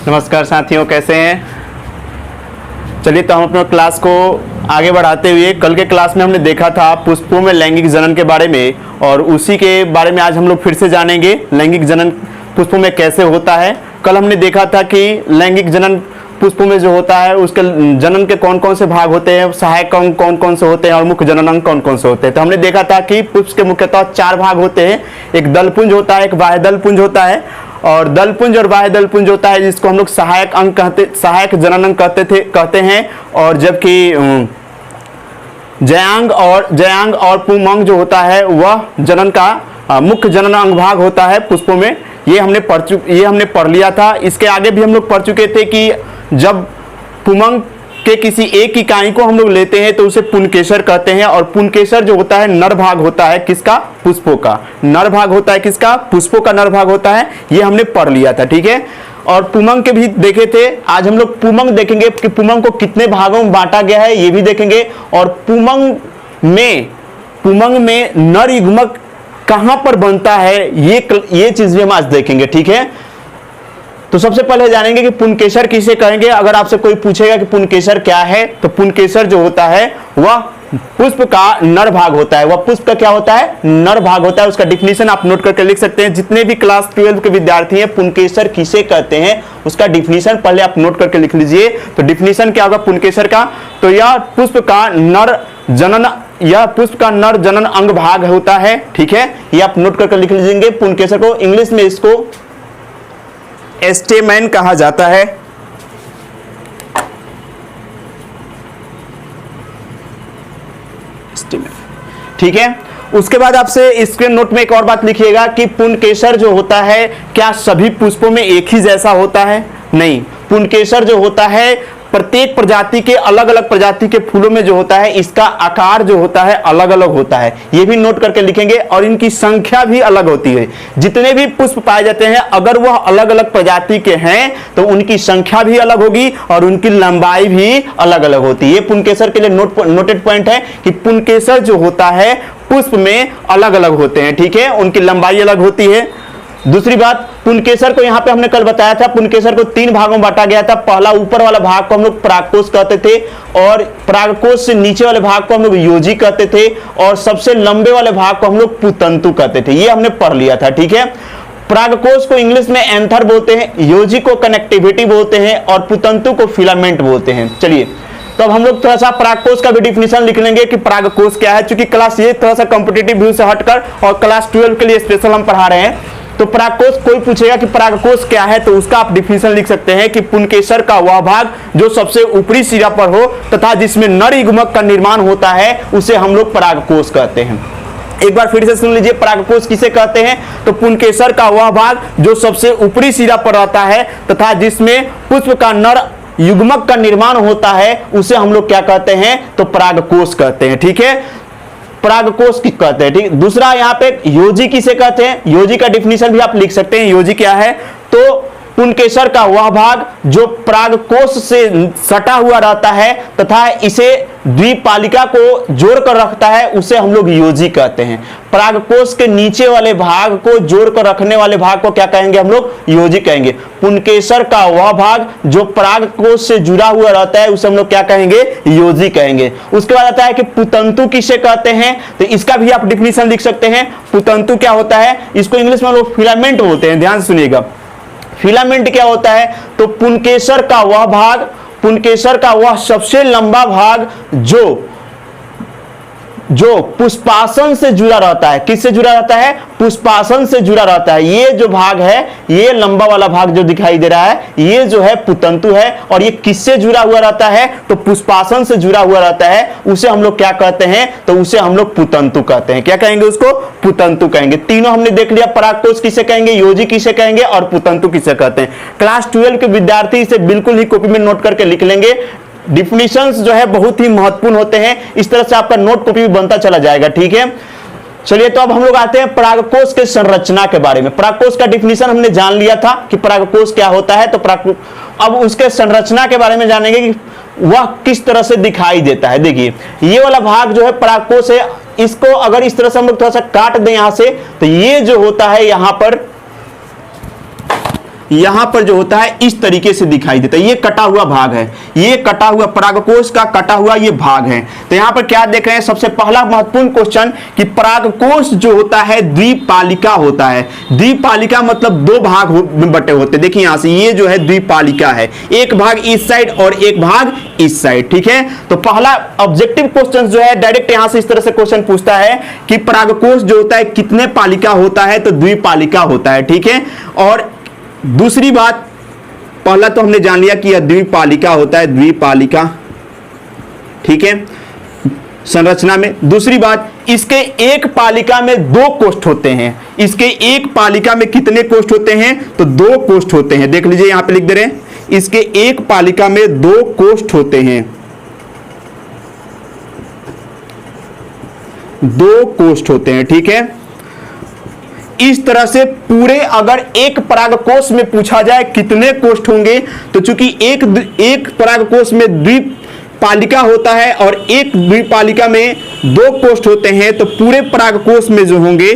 नमस्कार साथियों, कैसे हैं। चलिए तो हम अपने क्लास को आगे बढ़ाते हुए, कल के क्लास में हमने देखा था पुष्पों में लैंगिक जनन के बारे में, और उसी के बारे में आज हम लोग फिर से जानेंगे लैंगिक जनन पुष्पों में कैसे होता है। कल हमने देखा था कि लैंगिक जनन पुष्पों में जो होता है उसके जनन के कौन कौन से भाग होते हैं, सहायक अंग कौन कौन से होते हैं और मुख्य जनन अंग कौन कौन से होते हैं। तो हमने देखा था कि पुष्प के मुख्यतः 4 भाग होते हैं। एक दलपुंज होता है, एक बाह्य दलपुंज होता है, और दलपुंज और बाह्य दलपुंज होता है जिसको हम लोग सहायक अंग सहायक जनन अंग कहते हैं। और जबकि जयांग और पुंमंग जो होता है वह जनन का मुख्य जनन अंग भाग होता है पुष्पों में। ये हमने पढ़ लिया था। इसके आगे भी हम लोग पढ़ चुके थे कि जब पुंमंग के किसी एक इकाई को हम लोग लेते हैं तो उसे पुंकेसर कहते हैं, और पुंकेसर जो होता है नर भाग होता है किसका, पुष्पों का नर भाग होता है, किसका, पुष्पों का नर भाग होता है। ये हमने पढ़ लिया था, ठीक है। और पुंमंग के भी देखे थे। आज हम लोग पुंमंग देखेंगे कि पुंमंग को कितने भागों में बांटा गया है, ये भी देखेंगे। और पुंमंग में नर युग्मक कहां पर बनता है, ये चीज भी हम आज देखेंगे, ठीक है। तो सबसे पहले जानेंगे कि पुंकेसर किसे कहेंगे। अगर आपसे कोई पूछेगा कि पुंकेसर क्या है, तो पुंकेसर जो होता है वह पुष्प का नर भाग होता है। वह पुष्प का क्या होता है, नर भाग होता है। उसका डिफिनीशन आप नोट करके लिख सकते हैं। जितने भी क्लास 12 के विद्यार्थी हैं, पुंकेसर किसे कहते हैं उसका डिफिनीशन पहले आप नोट करके लिख लीजिए। तो डिफिनीशन क्या होगा पुंकेसर का, तो यह पुष्प का नर जनन अंग भाग होता है, ठीक है। ये आप नोट करके लिख लीजिएंगे। पुंकेसर को इंग्लिश में इसको स्टेमेन कहा जाता है। ठीक है। उसके बाद आपसे स्क्रीन नोट में एक और बात लिखिएगा कि पुंकेसर जो होता है क्या सभी पुष्पों में एक ही जैसा होता है, नहीं। पुंकेसर जो होता है प्रत्येक प्रजाति के अलग अलग प्रजाति के फूलों में जो होता है इसका आकार जो होता है अलग अलग होता है। ये भी नोट करके लिखेंगे। और इनकी संख्या भी अलग होती है। जितने भी पुष्प पाए जाते हैं अगर वह अलग अलग प्रजाति के हैं तो उनकी संख्या भी अलग होगी और उनकी लंबाई भी अलग अलग होती है। ये पुंकेसर के लिए नोटेड पॉइंट है कि पुंकेसर जो होता है पुष्प में अलग अलग होते हैं, ठीक है। उनकी लंबाई अलग होती है। दूसरी बात, पुंकेसर को यहां पे हमने कल बताया था, पुंकेसर को 3 भागों में बांटा गया था। पहला ऊपर वाला भाग को हम लोग परागकोश कहते थे, और परागकोश से नीचे वाले भाग को हम लोग योजी कहते थे, और सबसे लंबे वाले भाग को हम लोग पुतंतु कहते थे। ये हमने पढ़ लिया था, ठीक है। परागकोश को इंग्लिश में एंथर बोलते हैं, योजी को कनेक्टिविटी बोलते हैं, और पुतंतु को फिलामेंट बोलते हैं। चलिए तो अब हम लोग थोड़ा सा परागकोश का भी डिफिनीशन लिख लेंगे कि परागकोश क्या है। क्योंकि क्लास ये थोड़ा सा कॉम्पिटिटिव व्यू से हटकर और क्लास 12 के लिए स्पेशल हम पढ़ा रहे हैं। तो परागकोश, कोई पूछेगा कि परागकोश क्या है तो उसका आप डिफिनीशन लिख सकते हैं कि पुंकेसर का वह भाग जो सबसे ऊपरी सिरा पर हो तथा जिसमें नर युग्मक का निर्माण होता है उसे हम लोग परागकोश कहते हैं। एक बार फिर से सुन लीजिए, परागकोश किसे कहते हैं, तो पुंकेसर का वह भाग जो सबसे ऊपरी सिरा पर रहता है तथा जिसमें पुष्प का नर युग्मक का निर्माण होता है उसे हम लोग क्या कहते हैं, तो परागकोश कहते हैं, ठीक है। परागकोश की कहते हैं, ठीक। दूसरा यहाँ पे योजी किसे कहते हैं, योजी का डिफिनीशन भी आप लिख सकते हैं। योजी क्या है, तो पुंकेसर का वह भाग जो परागकोश से सटा हुआ रहता है तथा इसे द्विपालिका को जोड़कर रखता है उसे हम लोग योजी कहते हैं। परागकोश के नीचे वाले भाग को जोड़कर रखने वाले भाग को क्या कहेंगे, हम लोग योजी कहेंगे। पुंकेसर का वह भाग जो परागकोश से जुड़ा हुआ रहता है उसे हम लोग क्या कहेंगे, योजी कहेंगे। उसके बाद आता है कि पुतंतु किसे कहते हैं, तो इसका भी आप डिफिनीशन लिख सकते हैं। पुतंतु क्या होता है, इसको इंग्लिश में लोग फिलामेंट बोलते हैं। ध्यान सुनिएगा, फिलामेंट क्या होता है, तो पुंकेसर का वह सबसे लंबा भाग जो पुष्पासन से जुड़ा रहता है। किससे जुड़ा रहता है, पुष्पासन से जुड़ा रहता है। ये जो भाग है, ये लंबा वाला भाग जो दिखाई दे रहा है, ये जो है पुतंतु है। और ये किससे जुड़ा हुआ रहता है, तो पुष्पासन से जुड़ा हुआ रहता है। उसे हम लोग क्या कहते हैं, तो उसे हम लोग पुतंतु कहते हैं। क्या कहेंगे, उसको पुतंतु कहेंगे। तीनों हमने देख लिया, परागकोश किसे कहेंगे, योजी किसे कहेंगे और पुतंतु किसे कहते हैं। क्लास 12 के विद्यार्थी इसे बिल्कुल ही कॉपी में नोट करके लिख लेंगे। डिफिनीशंस जो है बहुत ही महत्वपूर्ण होते हैं। इस तरह से आपका नोट कॉपी भी बनता चला जाएगा, ठीक है। चलिए तो अब हम लोग आते हैं परागकोश के संरचना के बारे में। परागकोश का डिफिनीशन हमने जान लिया था कि परागकोश क्या होता है, तो अब उसके संरचना के बारे में जानेंगे कि वह किस तरह से दिखाई देता है। देखिए ये वाला भाग जो है परागकोश है, इसको अगर इस तरह से हम लोग थोड़ा सा काट दें यहां से, तो ये जो होता है यहां पर यहां पर जो होता है इस तरीके से दिखाई देता है, ये कटा हुआ भाग है, ये कटा हुआ परागकोश का कटा हुआ ये भाग है। तो यहां पर क्या देख रहे हैं, सबसे पहला महत्वपूर्ण क्वेश्चन कि परागकोश जो होता है द्विपालिका होता है। द्विपालिका मतलब दो भाग में बटे होते हैं। देखिए यहां से ये जो है द्विपालिका है, एक भाग इस साइड और एक भाग इस साइड, ठीक है। तो पहला ऑब्जेक्टिव क्वेश्चन जो है डायरेक्ट यहां से इस तरह से क्वेश्चन पूछता है कि परागकोश जो होता है कितने पालिका होता है, तो द्विपालिका होता है, ठीक है। और दूसरी बात, पहला तो हमने जान लिया कि यह द्विपालिका होता है, द्विपालिका, ठीक है, संरचना में। दूसरी बात, इसके एक पालिका में दो कोष्ठ होते हैं। इसके एक पालिका में कितने कोष्ठ होते हैं, तो दो कोष्ठ होते हैं। देख लीजिए यहां पे लिख दे रहे हैं, इसके एक पालिका में दो कोष्ठ होते हैं, दो कोष्ठ होते हैं, ठीक है। इस तरह से पूरे अगर एक परागकोश में पूछा जाए कितने कोष्ठ होंगे, तो चूंकि एक परागकोश में द्विपालिका होता है और एक द्विपालिका में दो कोष्ठ होते हैं, तो पूरे परागकोश में जो होंगे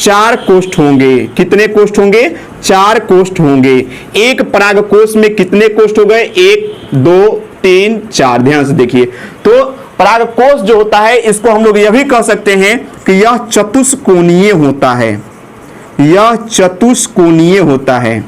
4 कोष्ठ होंगे। कितने कोष्ठ होंगे, 4 कोष्ठ होंगे। एक परागकोश में कितने कोष्ठ हो गए, 1 2 3 4। ध्यान से देखिए, तो परागकोश जो होता है इसको हम लोग यह भी कह सकते हैं कि यह चतुष्कोणीय होता है, यह चतुष्कोणीय होता है।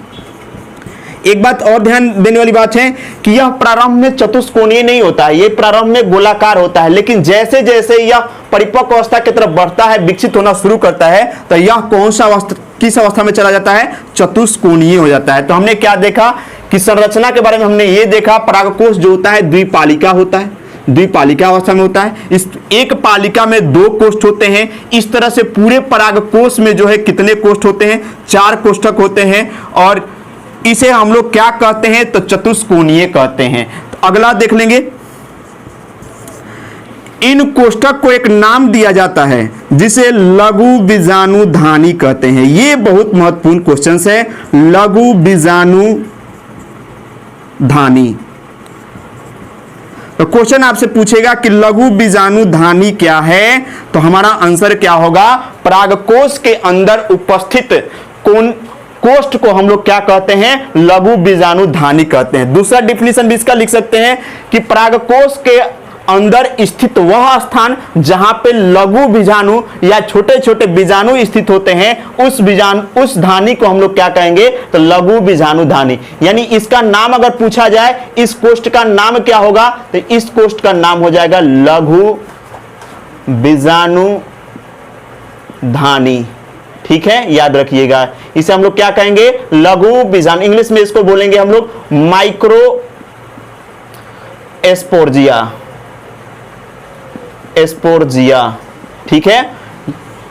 एक बात और ध्यान देने वाली बात है कि यह प्रारंभ में चतुष्कोणीय नहीं होता है, यह प्रारंभ में गोलाकार होता है, लेकिन जैसे जैसे यह परिपक्व अवस्था की तरफ बढ़ता है, विकसित होना शुरू करता है, तो यह कौन सा अवस्था, किस अवस्था में चला जाता है, चतुष्कोणीय हो जाता है। तो हमने क्या देखा कि संरचना के बारे में हमने ये देखा, परागकोश जो होता है द्विपालिका होता है, द्विपालिका अवस्था में होता है। इस एक पालिका में दो कोष्ठ होते हैं। इस तरह से पूरे परागकोश में जो है कितने कोष्ठ होते हैं, 4 कोष्ठक होते हैं, और इसे हम लोग क्या कहते हैं, तो चतुष्कोणीय कहते हैं। तो अगला देख लेंगे, इन कोष्ठक को एक नाम दिया जाता है जिसे लघु बीजाणुधानी कहते हैं। ये बहुत महत्वपूर्ण क्वेश्चन है, लघु बीजाणुधानी। तो क्वेश्चन आपसे पूछेगा कि लघु बीजाणुधानी क्या है, तो हमारा आंसर क्या होगा, परागकोश के अंदर उपस्थित कोष्ठ को हम लोग क्या कहते हैं, लघु बीजाणुधानी कहते हैं। दूसरा डिफिनीशन भी इसका लिख सकते हैं कि परागकोश के अंदर स्थित वह स्थान जहां पे लघु बीजाणु या छोटे छोटे बीजाणु स्थित होते हैं, उस धानी को हम लोग क्या कहेंगे, तो लघु बीजाणुधानी। यानी इसका नाम अगर पूछा जाए, इस कोष्ठ का नाम क्या होगा, तो इस कोष्ठ का नाम हो जाएगा लघु बीजाणुधानी, ठीक है, याद रखिएगा। इसे हम लोग क्या कहेंगे, लघु बीजाणु। इंग्लिश में इसको बोलेंगे हम लोग माइक्रो एस्पोर्जिया, ठीक है,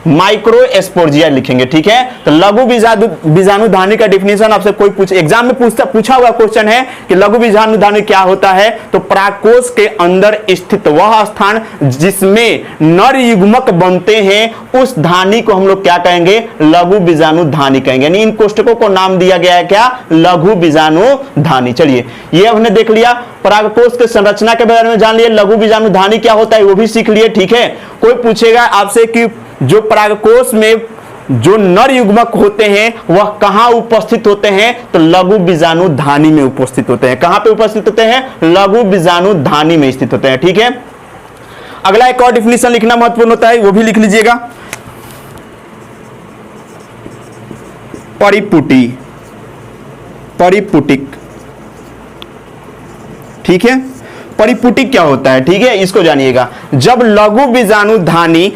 माइक्रो एस्पोर्जिया लिखेंगे, ठीक है। तो लघु बीजाणुधानी का डिफिनेशन आपसे कोई एग्जाम में पूछा हुआ क्वेश्चन है कि लघु बीजाणुधानी क्या होता है, तो परागकोश के अंदर स्थित वह स्थान जिसमें नर युग्मक बनते हैं, उस धानी को हम लोग क्या कहेंगे, लघु बीजाणुधानी कहेंगे। यानी इन कोष्ठकों को नाम दिया गया है क्या, लघु बीजाणुधानी। चलिए, ये हमने देख लिया, परागकोश के संरचना के बारे में जान लिए, लघु बीजाणुधानी क्या होता है वो भी सीख लिए, ठीक है। कोई पूछेगा आपसे कि जो परागकोश में जो नर युग्मक होते हैं वह कहां उपस्थित होते हैं, तो लघु बीजाणुधानी में उपस्थित होते हैं। कहां पे उपस्थित होते हैं, लघु बीजाणुधानी में स्थित होते हैं, ठीक है। अगला एक और डिफिनेशन लिखना महत्वपूर्ण होता है, वो भी लिख लीजिएगा, परिपुटी, परिपुटिक, ठीक है। परिपुटिक क्या होता है, ठीक है, इसको जानिएगा। जब लघु बीजाणुधानी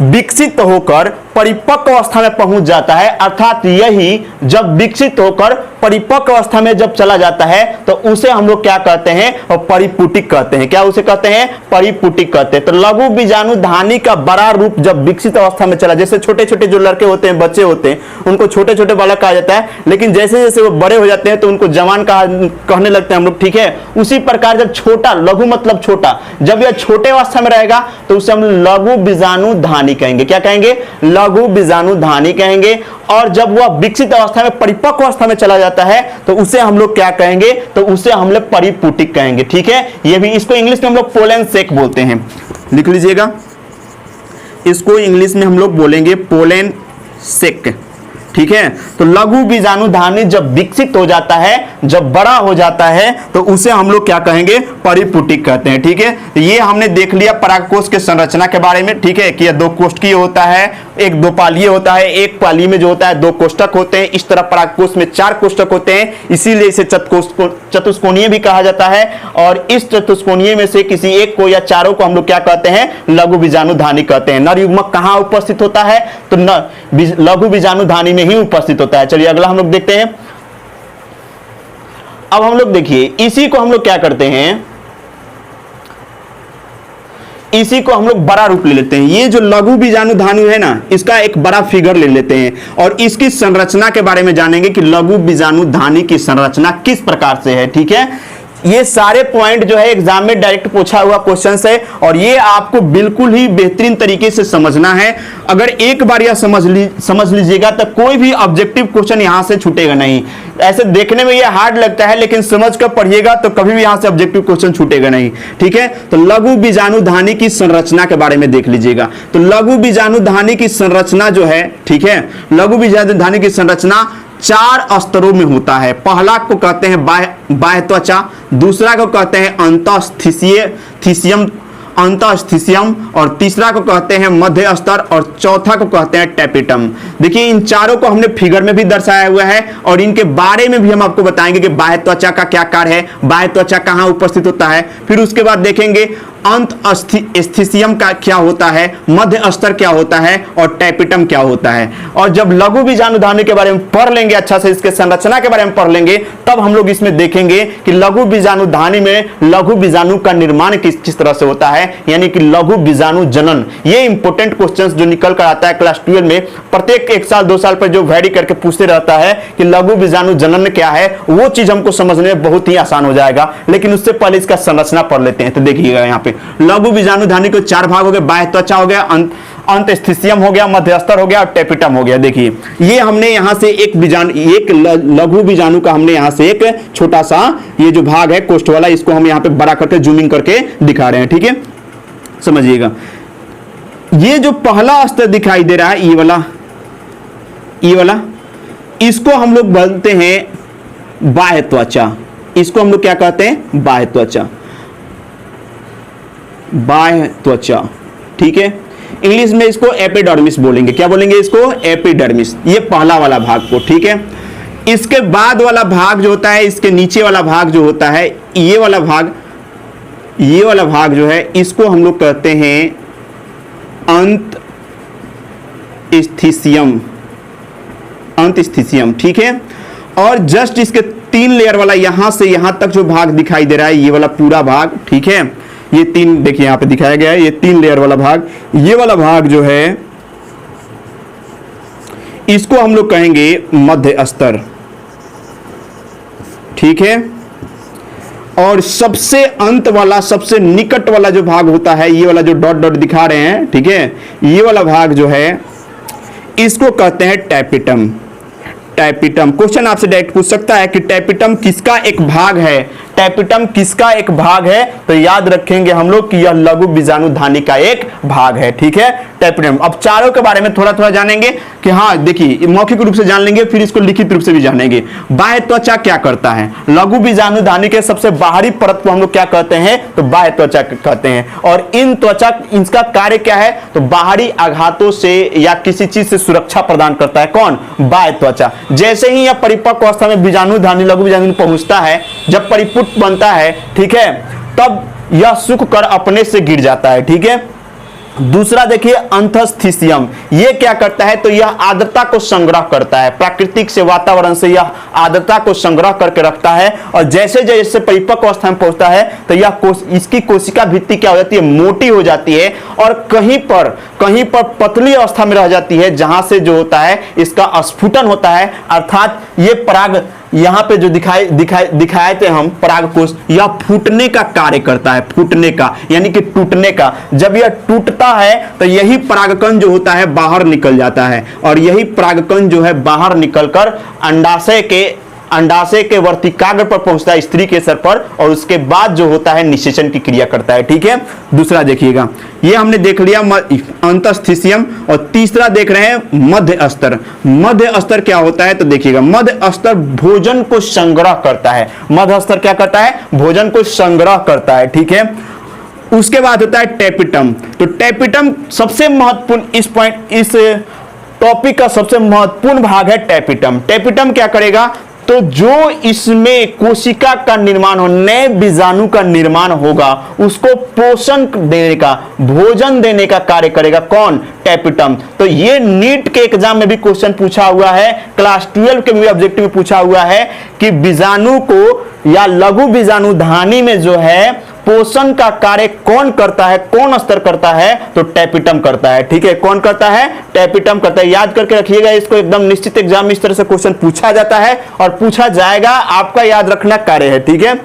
विकसित होकर परिपक्व अवस्था में पहुंच जाता है, अर्थात यही जब विकसित होकर परिपक्व अवस्था में जब चला जाता है, तो उसे हम लोग क्या कहते हैं, और परिपुटिक कहते हैं। क्या उसे कहते हैं, परिपुटिक कहते हैं। तो लघु बीजाणुधानी का बड़ा रूप जब विकसित अवस्था में चला, जैसे छोटे छोटे जो लड़के होते हैं, बच्चे होते हैं, उनको छोटे छोटे बालक कहा जाता है, लेकिन जैसे जैसे वो बड़े हो जाते हैं तो उनको जवान कहने लगते हैं हम लोग, ठीक है। उसी प्रकार जब छोटा, लघु मतलब छोटा, जब यह छोटे अवस्था में रहेगा तो उसे हम लघु बीजाणुधानी कहेंगे। क्या कहेंगे, लघु बीजाणुधानी कहेंगे। और जब वह विकसित अवस्था में, परिपक्व अवस्था में चला जाता है, तो उसे हम लोग क्या कहेंगे, तो उसे हम लोग परिपुटिक कहेंगे, ठीक है। ये भी, इसको इंग्लिश में हम लोग पोलन सेक बोलते हैं, लिख लीजिएगा, इसको इंग्लिश में हम लोग बोलेंगे पोलन सेक, ठीक है। तो लघु बीजाणुधानी जब विकसित हो जाता है, जब बड़ा हो जाता है, तो उसे हम लोग क्या कहेंगे, परिपुटिक कहते हैं। ठीक है, तो ये हमने देख लिया परागकोश के संरचना के बारे में। ठीक है, कि यह दो कोष्ठकीय होता है, एक दो पालीय होता है, एक पाली में जो होता है दो कोष्ठक होते हैं। इस तरह परागकोश में 4 कोष्ठक होते हैं, इसीलिए इसे चतुष्कोणीय भी कहा जाता है। और इस चतुष्कोणीय में से किसी एक को या चारों को हम लोग क्या कहते हैं, लघु बीजाणुधानी कहते हैं। नर युग्मक कहां उपस्थित होता है, तो लघु बीजाणुधानी में ही उपस्थित होता है। चलिए अगला हम लोग देखते हैं। अब हम लोग देखिए, इसी को हम लोग क्या करते हैं, इसी को हम लोग बड़ा रूप ले लेते हैं। ये जो लघु बीजाणुधानी है ना, इसका एक बड़ा फिगर ले लेते हैं और इसकी संरचना के बारे में जानेंगे कि लघु बीजाणुधानी की संरचना किस प्रकार से है। ठीक है, ये सारे पॉइंट जो है एग्जाम में डायरेक्ट पूछा हुआ क्वेश्चन है और ये आपको बिल्कुल ही बेहतरीन तरीके से समझना है। अगर एक बार यह समझ लीजिएगा तो कोई भी ऑब्जेक्टिव क्वेश्चन यहां से छूटेगा नहीं। ऐसे देखने में ये हार्ड लगता है, लेकिन समझ कर पढ़िएगा तो कभी भी यहां से ऑब्जेक्टिव क्वेश्चन छूटेगा नहीं। ठीक है, तो लघु बीजाणुधानी की संरचना के बारे में देख लीजिएगा। तो लघु बीजाणुधानी की संरचना जो है, ठीक है, लघु बीजाणुधानी की संरचना 4 स्तरों में होता है। पहला को कहते हैं बाह्य त्वचा, दूसरा को कहते हैं अंतःस्थिसियम और तीसरा को कहते हैं मध्य स्तर और चौथा को कहते हैं टैपिटम। देखिए इन चारों को हमने फिगर में भी दर्शाया हुआ है और इनके बारे में भी हम आपको बताएंगे कि बाह्य त्वचा का क्या कार्य है, बाह्य त्वचा कहां उपस्थित होता है। फिर उसके बाद देखेंगे अंतःस्थिसियम का क्या होता है, मध्य स्तर क्या होता है और टैपिटम क्या होता है। और जब लघु बीजाणुधानी के बारे में पढ़ लेंगे, अच्छा से इसके संरचना के बारे में पढ़ लेंगे, तब हम लोग इसमें देखेंगे कि लघु बीजाणुधानी में लघु बीजाणु का निर्माण किस तरह से होता है, यानी कि लघु बीजाणु जनन। ये इंपॉर्टेंट क्वेश्चंस जो निकल कर आता है क्लास 12 में, प्रत्येक 1 साल 2 साल पर जो वैरी करके पूछते रहता है कि लघु बीजाणु जनन क्या है, वो चीज हमको समझने में बहुत ही आसान हो जाएगा। लेकिन उससे पहले इसका संरचना पढ़ लेते हैं। तो देखिएगा यहाँ पे लघु बीजाणुधानी को 4 भाग हो गए, बाह्य त्वचा हो गया, अंतःस्थिसियम हो गया, मध्यस्तर हो गया और टैपिटम हो गया। देखिए ये हमने यहां से एक लघु बीजाणु का हमने यहां से एक छोटा सा ये जो भाग है कोष्ठ वाला, इसको हम यहां पे बड़ा करके जूमिंग करके दिखा रहे हैं। ठीक है, समझिएगा। ये जो पहला स्तर दिखाई दे रहा है, ये वाला, इसको हम लोग बोलते हैं बाह्य त्वचा। इसको हम लोग क्या कहते हैं, बाह्य त्वचा, बाह्य त्वचा। ठीक है, इंग्लिश में इसको एपिडर्मिस बोलेंगे। क्या बोलेंगे इसको, एपिडर्मिस। ये पहला वाला भाग को। ठीक है, इसके बाद वाला भाग जो होता है, इसके नीचे वाला भाग जो होता है, ये वाला भाग जो है, इसको हम लोग कहते हैं अंतःस्थिसियम। ठीक है, और जस्ट इसके 3 लेयर वाला यहां से यहां तक जो भाग दिखाई दे रहा है, ये वाला पूरा भाग, ठीक है, ये 3 देखिए यहां पे दिखाया गया है, ये 3 लेयर वाला भाग, ये वाला भाग जो है इसको हम लोग कहेंगे मध्य स्तर। ठीक है, और सबसे अंत वाला, सबसे निकट वाला जो भाग होता है, ये वाला जो डॉट डॉट दिखा रहे हैं, ठीक है, ये वाला भाग जो है इसको कहते हैं टैपिटम। टैपिटम क्वेश्चन आपसे डायरेक्ट पूछ सकता है कि टैपिटम किसका एक भाग है, टैपिटम किसका एक भाग है, तो याद रखेंगे हम लोग कि यह लघु बीजाणुधानी का एक भाग है। ठीक है, टैपिटम। अब चारों के बारे में थोड़ा थोड़ा जानेंगे कि हाँ देखिए, मौखिक रूप से जान लेंगे, फिर इसको लिखित रूप से भी जानेंगे। बाह्य त्वचा क्या करता है, लघु बीजाणुधानी के सबसे बाहरी परत को हम लोग क्या कहते हैं, तो बाह्य त्वचा कहते हैं। और इन त्वचा, इसका कार्य क्या है, तो बाहरी आघातों से या किसी चीज से सुरक्षा प्रदान करता है। कौन, बाह्य त्वचा। जैसे ही यह परिपक्व अवस्था में बीजाणुधानी, लघु बीजाणुधानी पहुंचता है, जब परिपुट बनता है, ठीक है, तब यह सूख कर अपने से गिर जाता है। ठीक है, दूसरा देखिए अंतःस्थिसियम, ये क्या करता है, तो यह आर्द्रता को संग्रह करता है, प्राकृतिक से, वातावरण से यह आर्द्रता को संग्रह करके रखता है। और जैसे जैसे परिपक्व अवस्था में पहुंचता है तो यह इसकी कोशिका भित्ति क्या हो जाती है, मोटी हो जाती है और कहीं पर पतली अवस्था में रह जाती है, जहां से जो होता है इसका स्फुटन होता है। अर्थात ये पराग यहां पे जो दिखाए थे हम परागकोश, यह फूटने का कार्य करता है, फूटने का यानी कि टूटने का। जब यह टूटता है तो यही परागकण जो होता है बाहर निकल जाता है और यही परागकण जो है बाहर निकलकर अंडाशय के अंडाशय के वर्तिकाग्र पर पहुंचता है स्त्री केसर पर, और उसके बाद जो होता है निषेचन की क्रिया करता है। ठीक है, दूसरा देखिएगा, ये हमने देख लिया अंतःस्थितियम, और तीसरा देख रहे हैं मध्य स्तर। मध्य स्तर क्या होता है तो देखिएगा, मध्य स्तर भोजन को संग्रह करता है। मध्य स्तर क्या करता है? भोजन को संग्रह करता है। ठीक है, उसके बाद होता है टेपिटम। तो टेपिटम सबसे महत्वपूर्ण, इस टॉपिक का सबसे महत्वपूर्ण भाग है टेपिटम। टेपिटम क्या करेगा? तो जो इसमें कोशिका का निर्माण हो, नए बीजाणु का निर्माण होगा, उसको पोषण देने का, भोजन देने का कार्य करेगा। कौन? टेपिटम। तो ये नीट के एग्जाम में भी क्वेश्चन पूछा हुआ है, क्लास 12 के भी ऑब्जेक्टिव में पूछा हुआ है कि बीजाणु को या लघु बीजाणु धानी में जो है पोषण का कार्य कौन करता है, कौन स्तर करता है? तो टेपिटम करता है। ठीक है, कौन करता है? टेपिटम करता है। याद करके रखिएगा इसको, एकदम निश्चित एग्जाम में इस तरह से क्वेश्चन पूछा जाता है और पूछा जाएगा, आपका याद रखना कार्य है। ठीक है,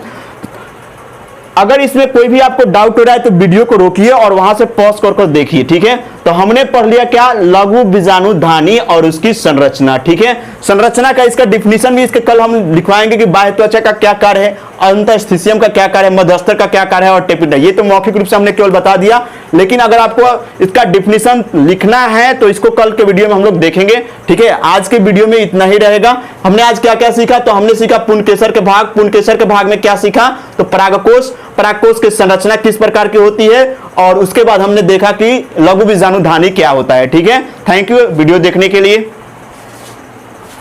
अगर इसमें कोई भी आपको डाउट हो रहा है तो वीडियो को रोकिए और वहां से पॉज कर देखिए। ठीक है, तो हमने पढ़ लिया क्या? लघु बीजाणु धानी और उसकी संरचना। ठीक है, संरचना का इसका डिफिनीशन भी इसके कल हम लिखवाएंगे कि बाह्य त्वचा का क्या कार्य है, अंतःस्थितियम का क्या कार्य है, मध्यस्तर का क्या कार्य है और टेपिटम। ये तो मौखिक रूप से हमने केवल बता दिया, लेकिन अगर आपको इसका डिफिनीशन लिखना है तो इसको कल के वीडियो में हम लोग देखेंगे। ठीक है, आज के वीडियो में इतना ही रहेगा। हमने आज क्या क्या सीखा? तो हमने सीखा पुंकेसर के भाग। पुंकेसर के भाग में क्या सीखा? तो परागकोश, परागकोश की संरचना किस प्रकार की होती है, और उसके बाद हमने देखा कि लघु बीजाणु धानी क्या होता है। ठीक है, थैंक यू वीडियो देखने के लिए।